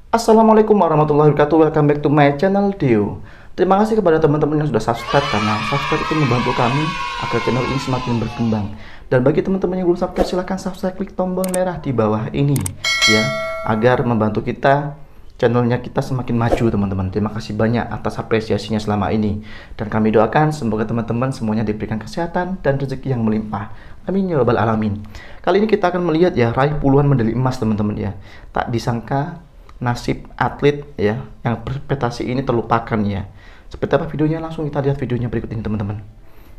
Assalamualaikum warahmatullahi wabarakatuh. Welcome back to my channel Dio. Terima kasih kepada teman-teman yang sudah subscribe, karena subscribe itu membantu kami agar channel ini semakin berkembang. Dan bagi teman-teman yang belum subscribe, silahkan subscribe, klik tombol merah di bawah ini ya, agar membantu kita, channelnya kita semakin maju teman-teman. Terima kasih banyak atas apresiasinya selama ini, dan kami doakan semoga teman-teman semuanya diberikan kesehatan dan rezeki yang melimpah. Amin ya rabbal alamin. Kali ini kita akan melihat ya, raih puluhan medali emas teman-teman ya. Tak disangka nasib atlet ya yang berprestasi ini terlupakan ya. Seperti apa videonya? Langsung kita lihat videonya berikut ini teman-teman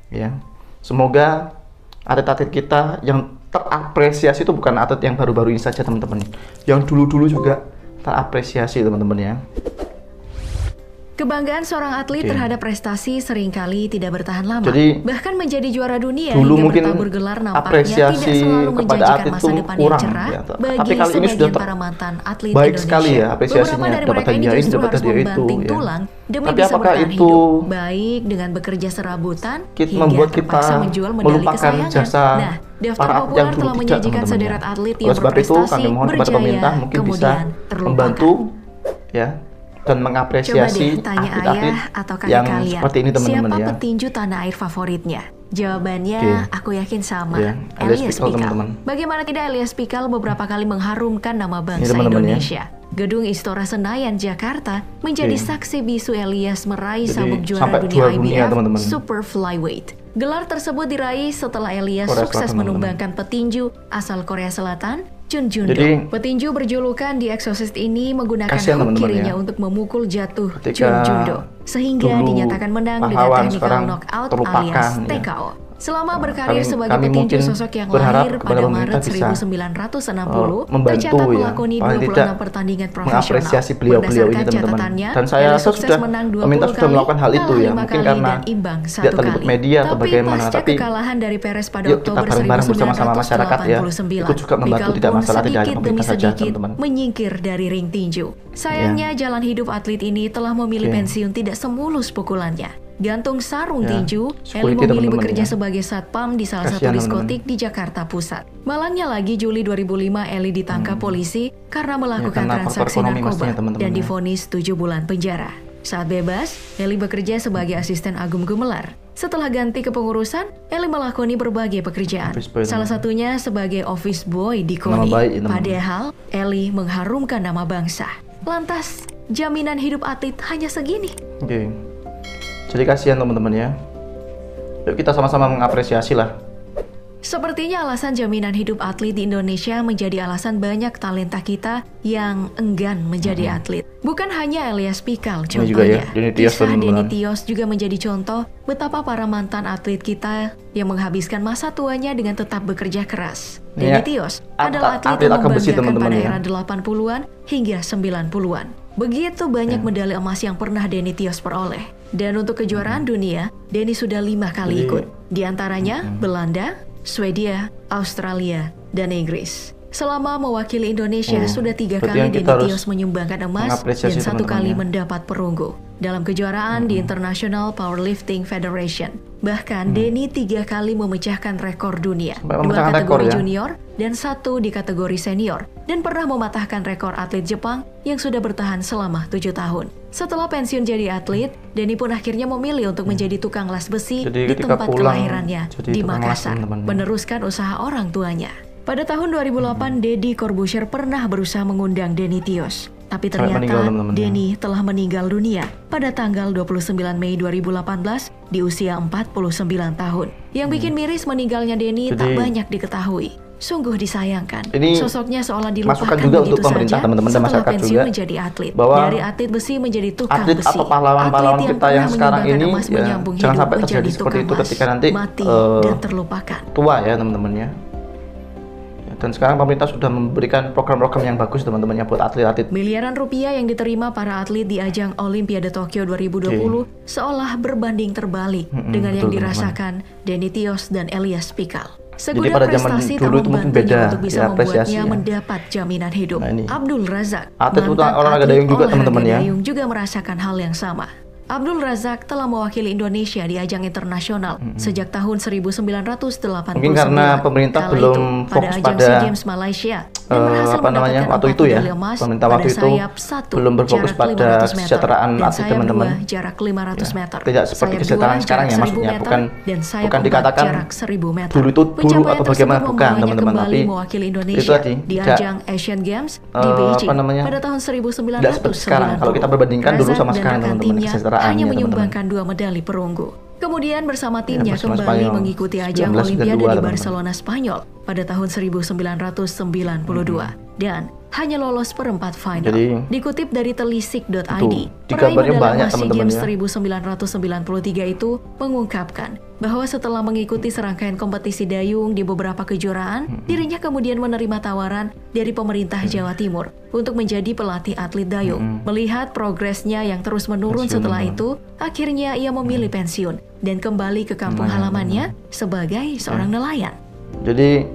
ya. Semoga atlet-atlet kita yang terapresiasi itu bukan atlet yang baru-baru ini saja teman-teman, yang dulu-dulu juga terapresiasi teman-teman ya. Kebanggaan seorang atlet terhadap prestasi seringkali tidak bertahan lama. Jadi, bahkan menjadi juara dunia dulu hingga mungkin bertabur gelar nampaknya apresiasi tidak selalu kepada menjanjikan atlet masa itu depan kurang, yang cerah ya. bagi Tapi kali ini sebagian sudah para mantan atlet baik Indonesia. sekali ya apresiasinya, Beberapa dari dapat mereka ini hadiah ini, justru dapat harus hadiah itu membanting ya. tulang demi Tapi bisa apakah bertahan itu hidup, baik dengan bekerja serabutan hingga membuat terpaksa kita menjual medali melupakan kesayangan. jasa Nah, daftar para atlet populer yang dulu telah tidak, menyajikan teman-teman sederet ya. atlet Oleh yang sebab itu berprestasi, kami mohon kepada pemerintah berjaya, mungkin bisa kemudian terlupakan. membantu ya, dan Coba mengapresiasi deh tanya atlet-atlet ayah atau kakak yang kalian, seperti ini teman-teman siapa ya. petinju tanah air favoritnya? Jawabannya aku yakin sama, Ya, Elias Pikal. teman-teman. Bagaimana tidak, Elias Pikal beberapa kali mengharumkan nama bangsa teman-teman ya. Indonesia. Gedung Istora Senayan, Jakarta menjadi saksi bisu Elias meraih Jadi, sabuk juara sampai dunia juara dunia, IBF teman-teman. Super Flyweight. Gelar tersebut diraih setelah Elias Korea sukses Selatan, menumbangkan petinju asal Korea Selatan, Chun Jundo. Jadi, Petinju berjulukan The Exorcist ini menggunakan kasihan hook teman-teman kirinya ya. untuk memukul jatuh Ketika Chun Jundo, sehingga dulu dinyatakan menang dengan pahlawan, technical sekarang knockout terlupakan, alias ya. TKO. Selama berkarir sebagai kami petinju, mungkin sosok yang berharap lahir kepada pada pemerintah Maret bisa 1960 membantu tercatat ya, melakoni paling 26 tidak pertandingan profesional. mengapresiasi beliau-beliau ini Berdasarkan teman-teman. catatannya, Dan saya Elias rasa sukses sudah menang 20 pemerintah sudah kali, melakukan hal itu kalah ya, 5 mungkin kali, karena dan imbang 1 tidak terliput kali. media atau Tapi bagaimana. pasca Tapi kekalahan dari Perez pada yuk kita Oktober bareng-bareng bersama-sama masyarakat ya, 1989, ikut juga membantu, Pikal tidak pun masalah, tidak hanya sedikit demi pemerintah saja sedikit teman-teman. menyingkir dari ring tinju. Sayangnya jalan hidup atlet ini telah memilih pensiun tidak semulus pukulannya. Gantung sarung tinju, Eli security memilih teman-teman bekerja ya. sebagai satpam di salah Kasihan satu teman-teman. diskotik di Jakarta Pusat. Malangnya lagi, Juli 2005 Eli ditangkap polisi karena melakukan karena faktor transaksi ekonomi narkoba pastinya, teman-teman dan ya. divonis 7 bulan penjara. Saat bebas, Eli bekerja sebagai asisten Agung Gumelar. Setelah ganti kepengurusan, Eli melakoni berbagai pekerjaan. Office boy, Salah teman-teman. satunya sebagai office boy di Nama KONI. baik, teman-teman. Padahal, Eli mengharumkan nama bangsa. Lantas, jaminan hidup atlet hanya segini? Oke. Jadi kasihan teman-teman ya. Yuk kita sama-sama mengapresiasi lah. Sepertinya alasan jaminan hidup atlet di Indonesia menjadi alasan banyak talenta kita yang enggan menjadi atlet. Bukan hanya Elias Pikal Ini juga ya, contohnya. Denny Tios, Kisah teman-teman. Denny Tios juga menjadi contoh betapa para mantan atlet kita yang menghabiskan masa tuanya dengan tetap bekerja keras. Ini Denny Tios adalah atlet yang agak besi, membanggakan teman-teman pada ya. era 80-an hingga 90-an. Begitu banyak medali emas yang pernah Denny Tios peroleh. Dan untuk kejuaraan dunia, Denny sudah 5 kali Jadi, ikut. Di antaranya Belanda, Swedia, Australia, dan Inggris. Selama mewakili Indonesia, sudah 3 berarti kali yang Denny kita harus Tios menyumbangkan emas dan mengapresiasi 1 teman-teman kali ya. mendapat perunggu dalam kejuaraan di International Powerlifting Federation. Bahkan Denny 3 kali memecahkan rekor dunia, Sampai 2 memecahkan kategori rekor ya. junior dan 1 di kategori senior, dan pernah mematahkan rekor atlet Jepang yang sudah bertahan selama 7 tahun. Setelah pensiun jadi atlet, Denny pun akhirnya memilih untuk menjadi tukang las besi Jadi di ketika tempat pulang, kelahirannya jadi di tukang las, Makassar, teman-teman. meneruskan usaha orang tuanya. Pada tahun 2008, Deddy Corbuzier pernah berusaha mengundang Denny Tios. Tapi Sampai meninggal, ternyata teman-teman, ya. Denny telah meninggal dunia pada tanggal 29 Mei 2018 di usia 49 tahun. Yang bikin miris meninggalnya Denny tak Jadi, banyak diketahui. Sungguh disayangkan. Ini Sosoknya seolah dilupakan masukan juga begitu untuk pemerintah, saja teman-teman, dan setelah masyarakat pensiun juga, menjadi atlet. bahwa Dari atlet besi menjadi tukang atlet besi. atau pahlawan-pahlawan Atlet kita yang pernah sekarang menyumbangkan ini emas ya, menyambung jangan hidup sampai terjadi menjadi seperti tukang itu las, ketika nanti mati dan terlupakan. tua ya teman-teman ya. Dan sekarang pemerintah sudah memberikan program-program yang bagus teman-teman ya buat atlet-atlet. Miliaran rupiah yang diterima para atlet di ajang Olimpiade Tokyo 2020 seolah berbanding terbalik dengan yang betul, dirasakan Denny Tios dan Elias Pikal. Jadi Segudang pada zaman prestasi tak dulu itu mungkin membantunya beda untuk bisa ya, apresiasi membuatnya ya. mendapat jaminan hidup. Nah, ini. Abdul Razak, Atlet mantan olahraga atlet dayung juga, teman-teman ya. dayung juga merasakan hal yang sama. Abdul Razak telah mewakili Indonesia di ajang internasional sejak tahun 1989. Mungkin karena pemerintah Kala belum itu, fokus ajang pada SEA Games Malaysia dan berhasil mendapatkan waktu 4 itu ya, medali emas pemerintah pada waktu itu sayap 1 belum berfokus jarak pada 500 meter, kesejahteraan dan atlet sayap teman-teman. 2 jarak 500 meter. Tidak seperti Sayap kesejahteraan 2 sekarang ya, jarak 1000 maksudnya meter, bukan dan sayap bukan 4 dikatakan jarak 1000 meter. dulu itu buruk Pencapaian atau bagaimana, tersebut bukan membawanya teman-teman, kembali tapi mewakili itu Indonesia tadi di tidak ajang Asian Games di Beijing pada tahun tidak seperti sekarang. 1990. Kalau kita perbandingkan dulu Razak sama dan sekarang rekan teman-teman, timnya kesejahteraan hanya ya, teman-teman. menyumbangkan 2 medali perunggu. Kemudian bersama timnya bersama kembali Spanyol. mengikuti ajang 1992, Olimpiade di teman-teman. Barcelona, Spanyol pada tahun 1992 dan hanya lolos perempat final. Jadi, Dikutip dari telisik.id, di peraih gambarnya medali banyak, emas SEA teman-teman, Games ya. 1993 itu mengungkapkan bahwa setelah mengikuti serangkaian kompetisi dayung di beberapa kejuaraan, dirinya kemudian menerima tawaran dari pemerintah Jawa Timur untuk menjadi pelatih atlet dayung. Melihat progresnya yang terus menurun setelah itu, akhirnya ia memilih pensiun dan kembali ke kampung halamannya sebagai seorang nelayan. Jadi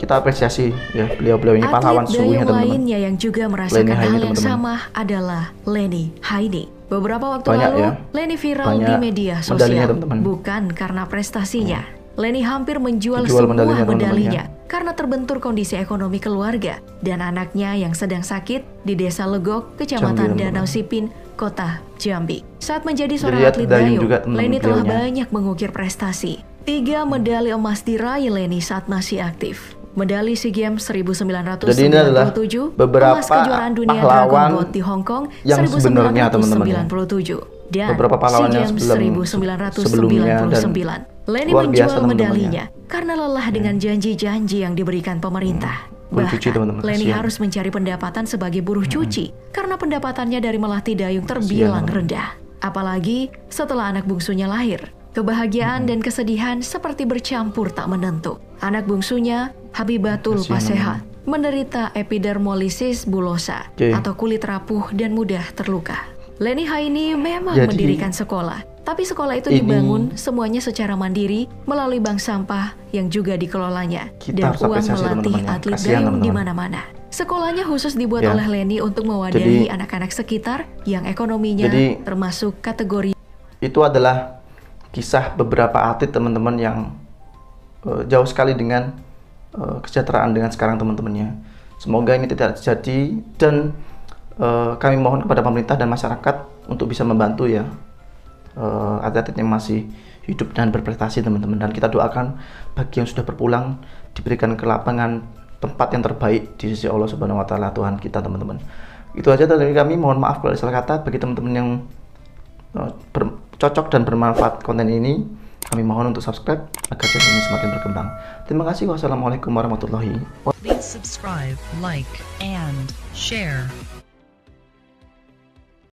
kita apresiasi ya beliau-beliau ini pahlawan Atlet sesungguhnya, dayung teman-teman. lainnya yang juga merasakan Leni Haini, hal yang teman-teman. sama adalah Leni Haini. Beberapa waktu Banyak lalu, ya. Leni viral Banyak di media medalinya, sosial, teman-teman. bukan karena prestasinya. Leni hampir menjual Dijual semua medalinya, teman-teman, medalinya karena terbentur kondisi ekonomi keluarga dan anaknya yang sedang sakit di Desa Legok, Kecamatan Jambi, Danau teman-teman. Sipin, Kota Jambi. Saat menjadi Jadi seorang lihat atlet dayung dayung, juga, teman-teman, Leni telah beliaunya. banyak mengukir prestasi. 3 medali emas diraih Leni saat masih aktif. Medali SEA Games 1997, Jadi ini adalah beberapa emas kejuaraan dunia pahlawan Dragon Boat di Hong Kong yang sebenarnya, teman-teman, ya. 1997 dan Beberapa pahlawan SEA yang Games sebelumnya dan 1999. Leni luar biasa, menjual teman-teman, medalinya karena lelah dengan janji-janji yang diberikan pemerintah. Buruh cuci, Bahkan, teman-teman, Leni kasihan. harus mencari pendapatan sebagai buruh cuci karena pendapatannya dari melatih dayung terbilang teman-teman. rendah. Apalagi setelah anak bungsunya lahir. Kebahagiaan dan kesedihan seperti bercampur tak menentu. Anak bungsunya, Habibatul Kasihan, Pasehat, menderita epidermolysis bullosa Oke. atau kulit rapuh dan mudah terluka. Leni Haini memang Jadi, mendirikan sekolah, tapi sekolah itu ini- dibangun semuanya secara mandiri melalui bank sampah yang juga dikelolanya Kita dan harus uang apresiasi, melatih teman-teman, ya. atlet Kasihan, dayung di teman-teman. mana-mana. Sekolahnya khusus dibuat Ya. oleh Leni untuk mewadahi Jadi- anak-anak sekitar yang ekonominya Jadi- termasuk kategori Itu adalah kisah beberapa atlet, teman-teman, yang jauh sekali dengan kesejahteraan dengan sekarang, teman-temannya. Semoga ini tidak terjadi dan kami mohon kepada pemerintah dan masyarakat untuk bisa membantu ya atlet-atlet yang masih hidup dan berprestasi, teman-teman. Dan kita doakan bagi yang sudah berpulang diberikan ke lapangan tempat yang terbaik di sisi Allah Subhanahu wa taala, Tuhan kita, teman-teman. Itu aja dari kami. Mohon maaf kalau ada salah kata. Bagi teman-teman yang cocok dan bermanfaat konten ini, kami mohon untuk subscribe agar channel ini semakin berkembang. Terima kasih. Wassalamualaikum warahmatullahi wabarakatuh. Please subscribe, like, and share.